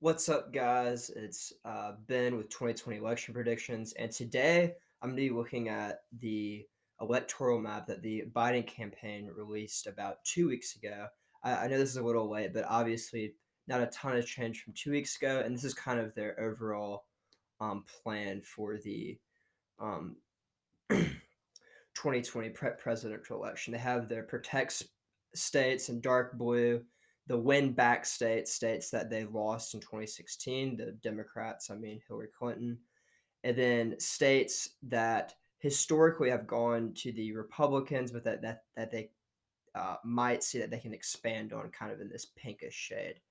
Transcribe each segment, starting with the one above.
What's up, guys? It's Ben with 2020 election predictions, and today I'm going to be looking at the electoral map that the Biden campaign released about 2 weeks ago. I know this is a little late, but obviously not a ton of change from 2 weeks ago, and this is kind of their overall plan for the um, 2020 presidential election. They have their protect states in dark blue, the win back states that they lost in 2016, the Democrats, I mean Hillary Clinton, and then states that historically have gone to the Republicans, but that they might see that they can expand on kind of in this pinkish shade.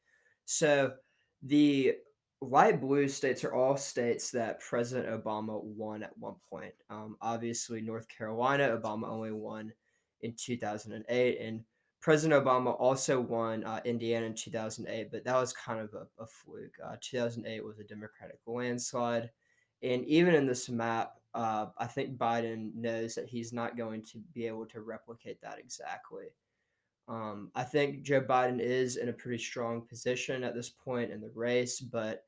So the light blue states are all states that President Obama won at one point. Obviously, North Carolina, Obama only won in 2008, and President Obama also won Indiana in 2008, but that was kind of a fluke. 2008 was a Democratic landslide. And even in this map, I think Biden knows that he's not going to be able to replicate that exactly. I think Joe Biden is in a pretty strong position at this point in the race, but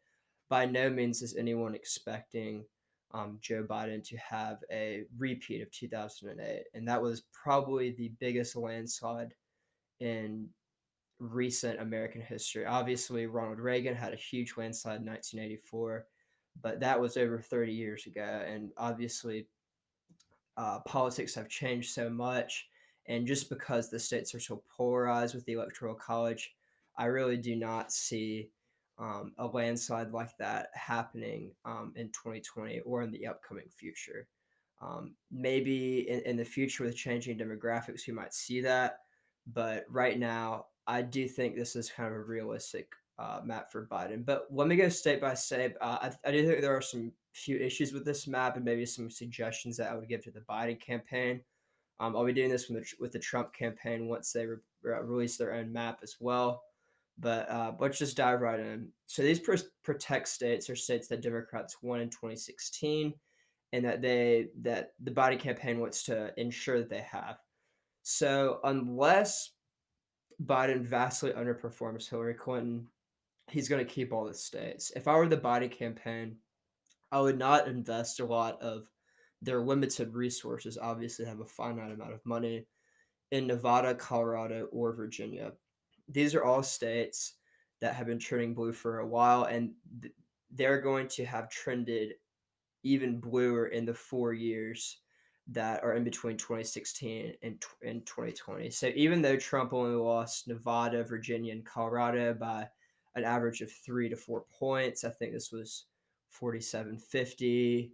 by no means is anyone expecting Joe Biden to have a repeat of 2008. And that was probably the biggest landslide in recent American history. Obviously, Ronald Reagan had a huge landslide in 1984, but that was over 30 years ago. And obviously, politics have changed so much, and just because the states are so polarized with the electoral college, I really do not see a landslide like that happening in 2020 or in the upcoming future. Maybe in the future with changing demographics, we might see that, but right now, I do think this is kind of a realistic map for Biden. But let me go state by state. I do think there are some few issues with this map and maybe some suggestions that I would give to the Biden campaign. I'll be doing this with the Trump campaign once they release their own map as well. But let's just dive right in. So these protect states are states that Democrats won in 2016, and that the Biden campaign wants to ensure that they have. So unless Biden vastly underperforms Hillary Clinton, he's going to keep all the states. If I were the Biden campaign, I would not invest a lot of their limited resources, obviously have a finite amount of money, in Nevada, Colorado, or Virginia. These are all states that have been trending blue for a while, and they're going to have trended even bluer in the 4 years that are in between 2016 and 2020. So even though Trump only lost Nevada, Virginia, and Colorado by an average of 3 to 4 points, I think this was 47-50,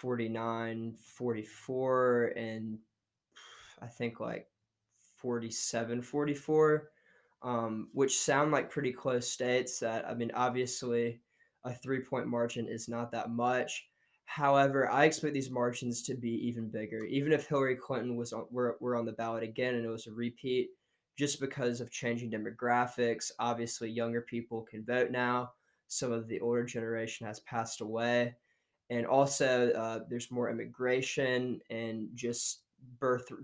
49-44, and I think like 47-44, which sound like pretty close states. That, I mean, obviously a 3 point margin is not that much. However, I expect these margins to be even bigger, even if Hillary Clinton were on the ballot again and it was a repeat, just because of changing demographics. Obviously, younger people can vote now. Some of the older generation has passed away, and also there's more immigration, and just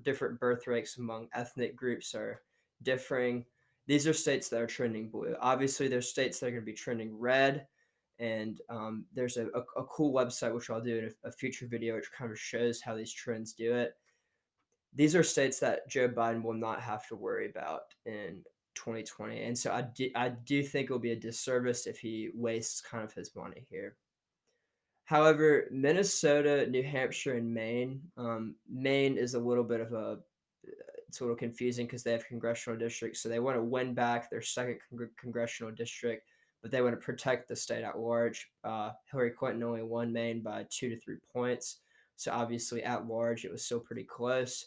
different birth rates among ethnic groups are differing. These are states that are trending blue. Obviously, there's states that are going to be trending red, and there's a cool website which I'll do in a future video, which kind of shows how these trends do it. These are states that Joe Biden will not have to worry about in 2020, and so I do think it'll be a disservice if he wastes kind of his money here. However, Minnesota, New Hampshire, and Maine. Maine is a little bit of it's a little confusing because they have congressional districts, so they want to win back their second congressional district, but they want to protect the state at large. Hillary Clinton only won Maine by 2 to 3 points, so obviously at large it was still pretty close.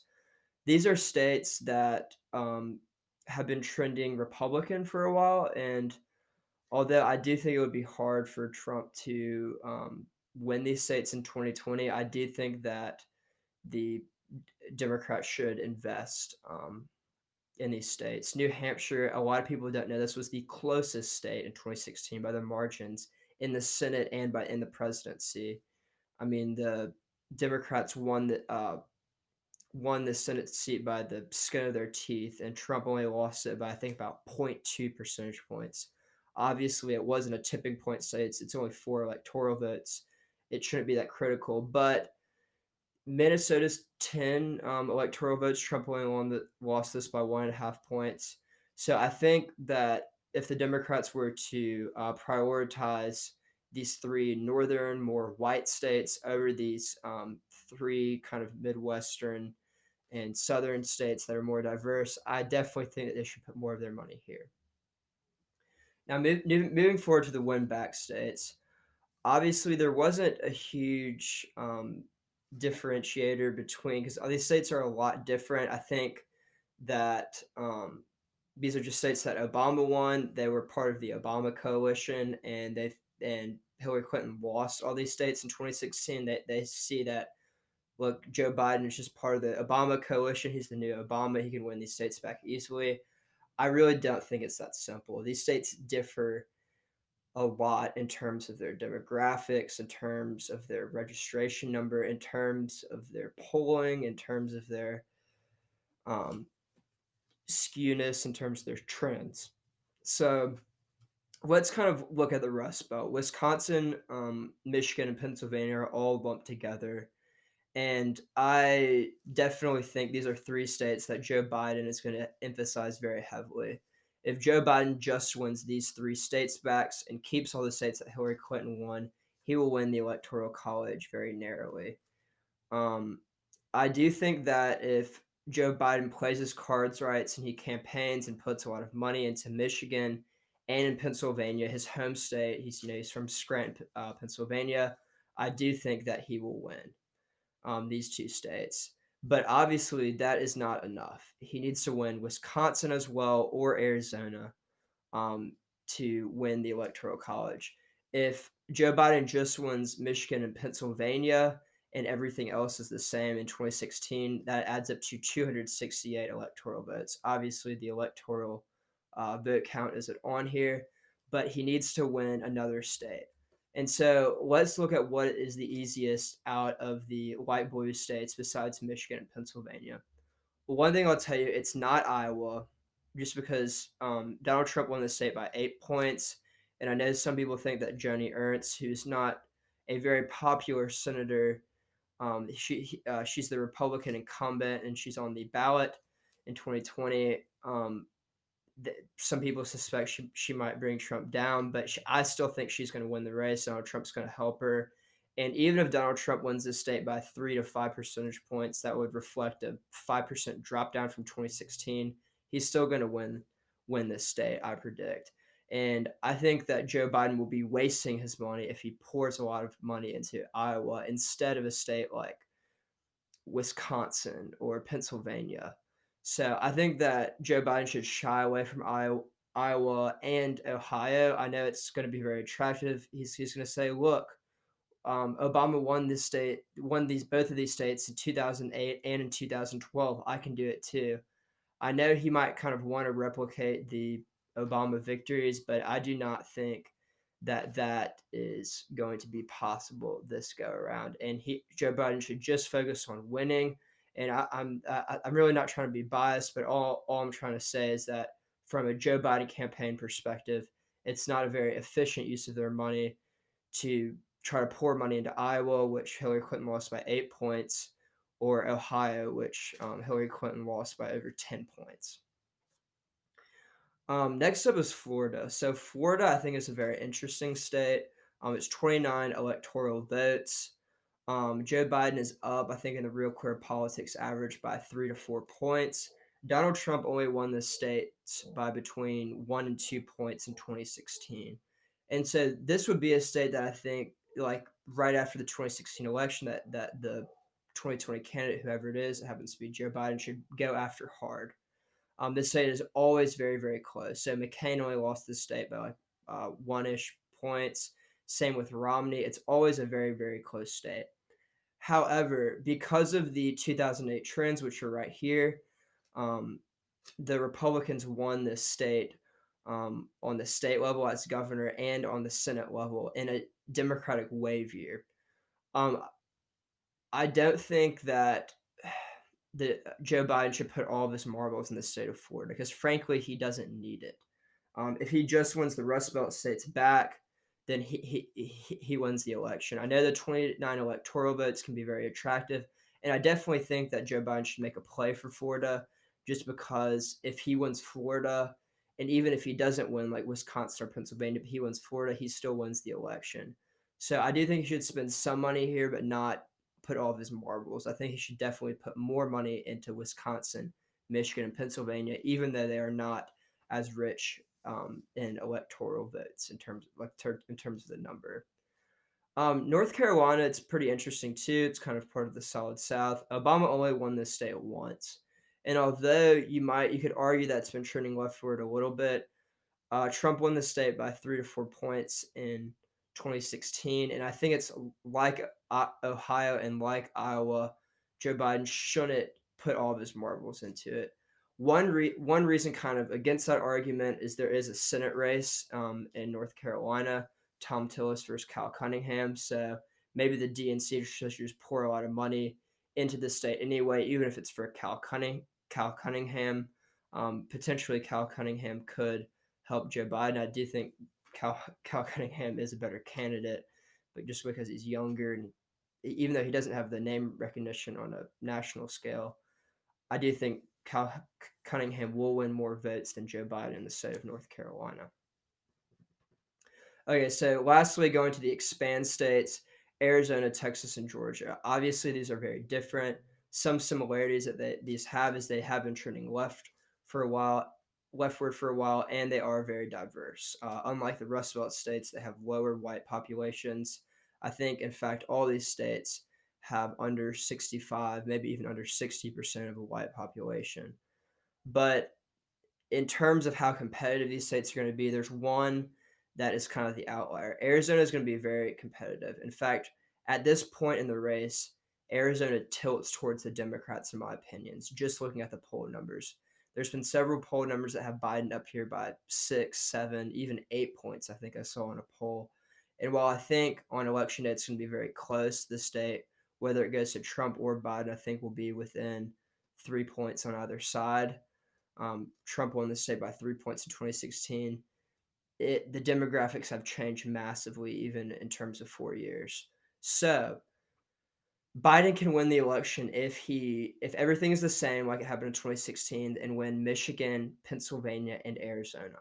These are states that have been trending Republican for a while, and although I do think it would be hard for Trump to win these states in 2020, I do think that the Democrats should invest in these states. New Hampshire, a lot of people don't know this, was the closest state in 2016 by the margins in the Senate and in the presidency. I mean, the Democrats won the Senate seat by the skin of their teeth, and Trump only lost it by I think about 0.2 percentage points. Obviously, it wasn't a tipping point state. It's only 4 electoral votes. It shouldn't be that critical. But Minnesota's 10 electoral votes. Trump lost this by 1.5 points. So I think that if the Democrats were to prioritize these 3 northern, more white states over these 3 kind of Midwestern and southern states that are more diverse, I definitely think that they should put more of their money here. Now, moving forward to the win back states, obviously there wasn't a huge differentiator between, because all these states are a lot different. I think that these are just states that Obama won. They were part of the Obama coalition, and Hillary Clinton lost all these states in 2016. They see that, look, Joe Biden is just part of the Obama coalition. He's the new Obama. He can win these states back easily. I really don't think it's that simple. These states differ a lot in terms of their demographics, in terms of their registration number, in terms of their polling, in terms of their um, skewness, in terms of their trends. So let's kind of look at the Rust Belt. Wisconsin, Michigan, and Pennsylvania are all lumped together. And I definitely think these are 3 states that Joe Biden is going to emphasize very heavily. If Joe Biden just wins these 3 states back and keeps all the states that Hillary Clinton won, he will win the Electoral College very narrowly. Um, I do think that if Joe Biden plays his cards right and he campaigns and puts a lot of money into Michigan and in Pennsylvania, his home state, he's from Scranton, Pennsylvania, I do think that he will win these 2 states. But obviously, that is not enough. He needs to win Wisconsin as well or Arizona um, to win the Electoral College. If Joe Biden just wins Michigan and Pennsylvania and everything else is the same in 2016, that adds up to 268 electoral votes. Obviously, the electoral vote count isn't on here, but he needs to win another state. And so let's look at what is the easiest out of the white blue states besides Michigan and Pennsylvania. Well, one thing I'll tell you, it's not Iowa, just because Donald Trump won the state by 8 points. And I know some people think that Joni Ernst, who's not a very popular senator, she's the Republican incumbent and she's on the ballot in 2020. Some people suspect she might bring Trump down, but I still think she's going to win the race. Donald Trump's going to help her. And even if Donald Trump wins the state by 3 to 5 percentage points, that would reflect a 5% drop down from 2016. He's still going to win this state, I predict. And I think that Joe Biden will be wasting his money if he pours a lot of money into Iowa instead of a state like Wisconsin or Pennsylvania. So I think that Joe Biden should shy away from Iowa and Ohio. I know it's going to be very attractive. He's going to say, look, Obama won both of these states in 2008 and in 2012. I can do it too. I know he might kind of want to replicate the Obama victories, but I do not think that is going to be possible this go around. And Joe Biden should just focus on winning. And I'm really not trying to be biased, but all I'm trying to say is that from a Joe Biden campaign perspective, it's not a very efficient use of their money to try to pour money into Iowa, which Hillary Clinton lost by 8 points, or Ohio, which Hillary Clinton lost by over 10 points. Next up is Florida. So Florida, I think, is a very interesting state. It's 29 electoral votes. Joe Biden is up, I think, in the Real Clear Politics average by 3 to 4 points. Donald Trump only won this state by between 1 and 2 points in 2016. And so this would be a state that I think, like right after the 2016 election, that the 2020 candidate, whoever it is, it happens to be Joe Biden, should go after hard. This state is always very, very close. So McCain only lost this state by like 1-ish points. Same with Romney. It's always a very, very close state. However, because of the 2008 trends, which are right here, the Republicans won this state on the state level as governor and on the Senate level in a Democratic wave year. I don't think that Joe Biden should put all of his marbles in the state of Florida because, frankly, he doesn't need it. If he just wins the Rust Belt states back, then he wins the election. I know the 29 electoral votes can be very attractive, and I definitely think that Joe Biden should make a play for Florida, just because if he wins Florida, and even if he doesn't win like Wisconsin or Pennsylvania, but he wins Florida, he still wins the election. So I do think he should spend some money here, but not put all of his marbles. I think he should definitely put more money into Wisconsin, Michigan, and Pennsylvania, even though they are not as rich in electoral votes in terms of the number. North Carolina, it's pretty interesting too. It's kind of part of the Solid South. Obama only won this state once, and although you could argue that's been trending leftward a little bit, Trump won the state by 3 to 4 points in 2016, and I think it's like Ohio and like Iowa. Joe Biden shouldn't put all of his marbles into it. One reason kind of against that argument is there is a Senate race in North Carolina, Tom Tillis versus Cal Cunningham. So maybe the DNC should just pour a lot of money into the state anyway, even if it's for Cal Cunningham. Potentially, Cal Cunningham could help Joe Biden. I do think Cal Cunningham is a better candidate, but just because he's younger and even though he doesn't have the name recognition on a national scale, I do think Cal Cunningham will win more votes than Joe Biden in the state of North Carolina. Okay, so lastly, going to the expand states, Arizona, Texas, and Georgia. Obviously, these are very different. Some similarities that these have is they have been trending leftward for a while, and they are very diverse. Unlike the Rust Belt states that have lower white populations, I think, in fact, all these states have under 65, maybe even under 60% of a white population. But in terms of how competitive these states are going to be, there's one that is kind of the outlier. Arizona is going to be very competitive. In fact, at this point in the race, Arizona tilts towards the Democrats, in my opinions, just looking at the poll numbers. There's been several poll numbers that have Biden up here by 6, 7, even 8 points, I think I saw in a poll. And while I think on election day it's going to be very close, the state, whether it goes to Trump or Biden, I think will be within 3 points on either side. Trump won the state by 3 points in 2016. The demographics have changed massively, even in terms of 4 years. So Biden can win the election if everything is the same like it happened in 2016 and win Michigan, Pennsylvania, and Arizona.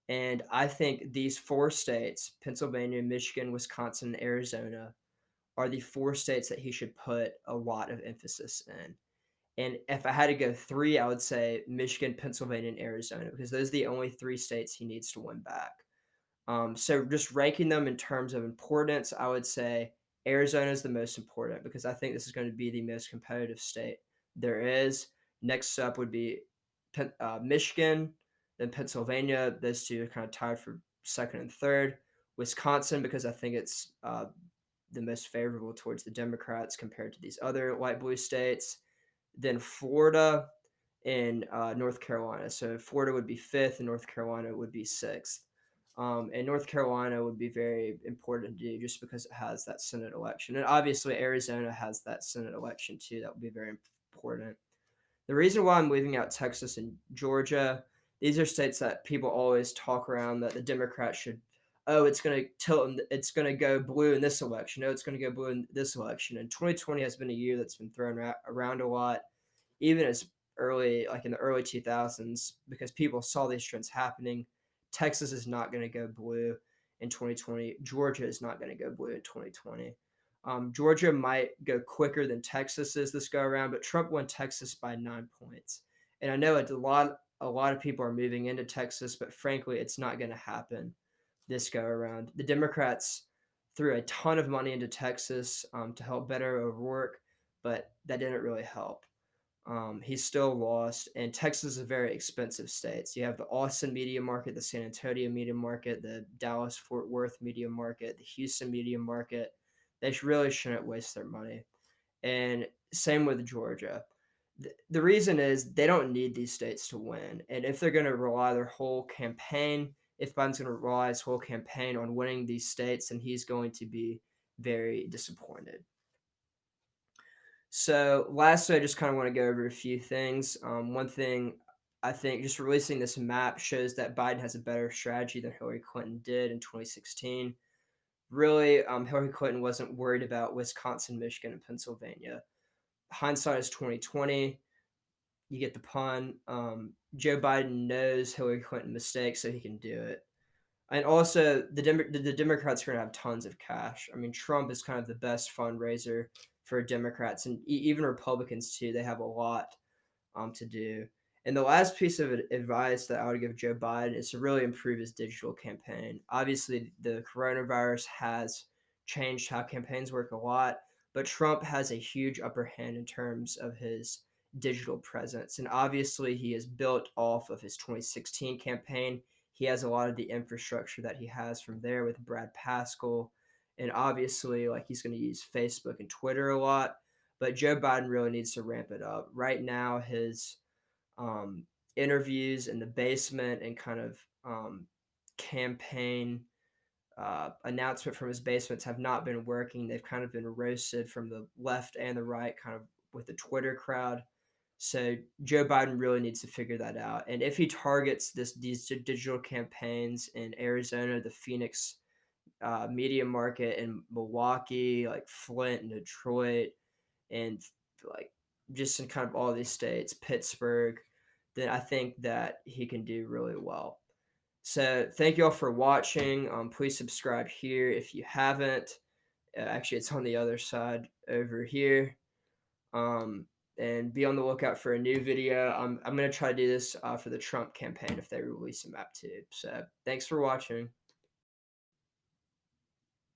And I think these 4 states, Pennsylvania, Michigan, Wisconsin, and Arizona, are the 4 states that he should put a lot of emphasis in. And if I had to go 3, I would say Michigan, Pennsylvania, and Arizona, because those are the only 3 states he needs to win back. So just ranking them in terms of importance, I would say Arizona is the most important because I think this is going to be the most competitive state there is. Next up would be Michigan, then Pennsylvania. Those two are kind of tied for second and third. Wisconsin, because I think it's the most favorable towards the Democrats compared to these other light blue states. Then Florida and North Carolina. So Florida would be 5th and North Carolina would be 6th. And North Carolina would be very important to do just because it has that Senate election. And obviously, Arizona has that Senate election too. That would be very important. The reason why I'm leaving out Texas and Georgia, these are states that people always talk around that the Democrats should, it's going to tilt and it's going to go blue in this election. No, it's going to go blue in this election. And 2020 has been a year that's been thrown around a lot, even as early, like in the early 2000s, because people saw these trends happening. Texas is not going to go blue in 2020. Georgia is not going to go blue in 2020. Georgia might go quicker than Texas is this go around, but Trump won Texas by 9 points. And I know a lot of people are moving into Texas, but frankly, it's not going to happen this go around. The Democrats threw a ton of money into Texas to help Beto O'Rourke, but that didn't really help. He's still lost, and Texas is a very expensive state. So you have the Austin media market, the San Antonio media market, the Dallas Fort Worth media market, the Houston media market. They really shouldn't waste their money. And same with Georgia. The reason is they don't need these states to win. And if they're going to rely their whole campaign, if Biden's going to rely his whole campaign on winning these states, then he's going to be very disappointed. So lastly, I just kind of want to go over a few things. One thing I think just releasing this map shows that Biden has a better strategy than Hillary Clinton did in 2016. Really, Hillary Clinton wasn't worried about Wisconsin, Michigan, and Pennsylvania. Hindsight is 2020. You get the pun. Joe Biden knows Hillary Clinton mistakes, so he can do it. And also, the Democrats are going to have tons of cash. I mean, Trump is kind of the best fundraiser for Democrats, and even Republicans too. They have a lot to do. And the last piece of advice that I would give Joe Biden is to really improve his digital campaign. Obviously, the coronavirus has changed how campaigns work a lot, but Trump has a huge upper hand in terms of his digital presence. And obviously, he is built off of his 2016 campaign. He has a lot of the infrastructure that he has from there with Brad Paschal. And obviously, like he's going to use Facebook and Twitter a lot, but Joe Biden really needs to ramp it up. Right now, his interviews in the basement and kind of campaign announcement from his basements have not been working. They've kind of been roasted from the left and the right, kind of with the Twitter crowd. So Joe Biden really needs to figure that out. And if he targets these digital campaigns in Arizona, the Phoenix media market, in Milwaukee, like Flint and Detroit, and like just in kind of all these states, Pittsburgh, then I think that he can do really well. So thank you all for watching. Please subscribe here if you haven't. Actually, it's on the other side over here. And be on the lookout for a new video. I'm going to try to do this for the Trump campaign if they release a map too. So thanks for watching.